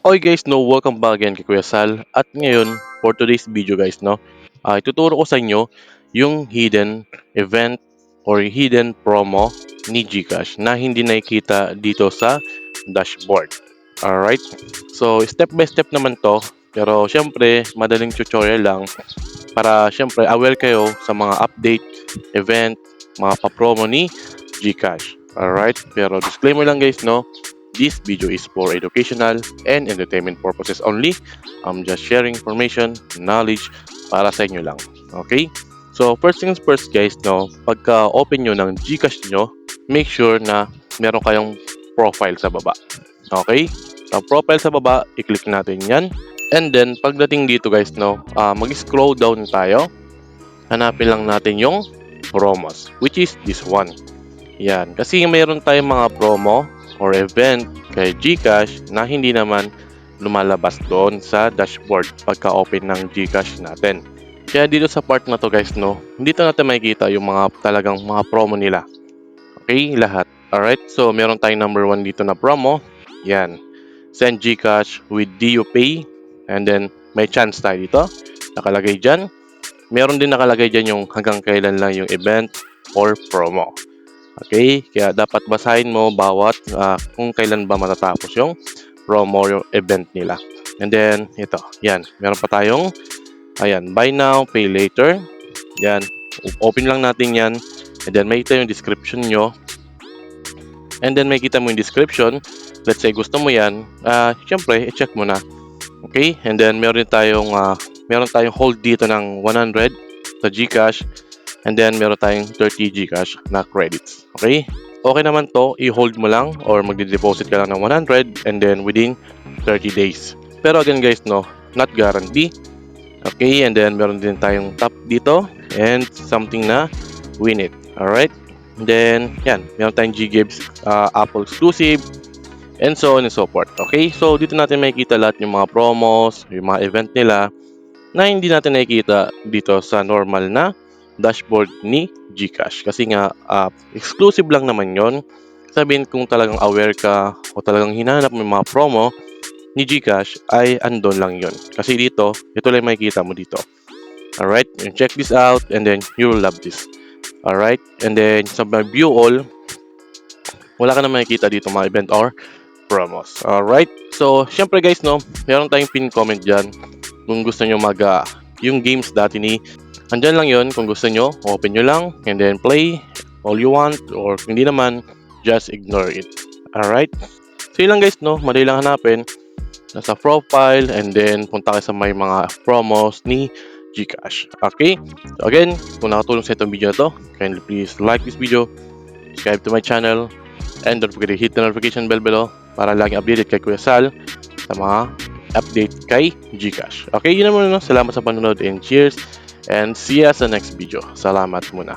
Okay guys, welcome back again kay Kuya Sal. At ngayon, for today's video guys, ituturo ko sa inyo yung hidden event or hidden promo ni GCash na hindi nakikita dito sa dashboard. Alright? So, step by step naman to. Pero syempre, madaling tutorial lang para syempre aware kayo sa mga update, event, mga pa-promo ni GCash. Alright? Pero disclaimer lang guys, this video is for educational and entertainment purposes only. I'm just sharing information, knowledge para sa inyo lang. Okay? So, first things first guys, pagka-open nyo ng GCash nyo, make sure na meron kayong profile sa baba. Okay? Sa profile sa baba, i-click natin yan. And then, pagdating dito guys, mag-scroll down tayo. Hanapin lang natin yung promos, which is this one. Yan. Kasi mayroon tayong mga promo or event kay GCash na hindi naman lumalabas doon sa dashboard pagka-open ng GCash natin. Kaya dito sa part na to guys, dito natin makikita yung mga talagang mga promo nila. Okay, lahat. Alright, so meron tayong number 1 dito na promo. Yan. Send GCash with DUPay. And then, may chance tayo dito. Nakalagay dyan. Meron din nakalagay dyan yung hanggang kailan lang yung event or promo. Okay, kaya dapat basahin mo bawat kung kailan ba matatapos yung promo yung event nila. And then, ito. Yan. Meron pa tayong, ayan, buy now, pay later. Yan. Open lang natin yan. And then, makita yung description nyo. And then, makita mo yung description. Let's say, gusto mo yan. Siyempre, i-check mo na. Okay? And then, meron tayong hold dito ng 100 sa GCash. And then, meron tayong 30 GCash na credits. Okay? Okay naman to, i-hold mo lang or magde-deposit ka lang ng 100 and then within 30 days. Pero again guys, not guarantee. Okay? And then, meron din tayong top dito and something na win it. Alright? And then, yan. Meron tayong G-Games Apple exclusive and so on and so forth. Okay? So, dito natin makikita lahat yung mga promos, yung mga event nila na hindi natin nakikita dito sa normal na dashboard ni GCash. Kasi nga, exclusive lang naman yon. Sabihin kung talagang aware ka o talagang hinanap mo yung mga promo ni GCash ay andon lang yon. Kasi dito, ito lang makikita mo dito. Alright? And check this out and then you will love this. Alright? And then sa view all, wala ka na makikita dito mga event or promos. Alright? So, syempre guys, meron tayong pin comment dyan kung gusto nyo yung games dati ni andyan lang yon. Kung gusto nyo, open nyo lang and then play all you want or kung hindi naman, just ignore it. Alright? So yun lang guys, madali lang hanapin. Nasa profile and then punta kayo sa may mga promos ni GCash. Okay? So again, kung nakatulong sa itong video na to, kindly please like this video, subscribe to my channel, and don't forget to hit the notification bell below para laging updated kay Kuya Sal sa mga update kay GCash. Okay, yun naman. Salamat sa panonood and cheers. And see you sa next video. Salamat muna.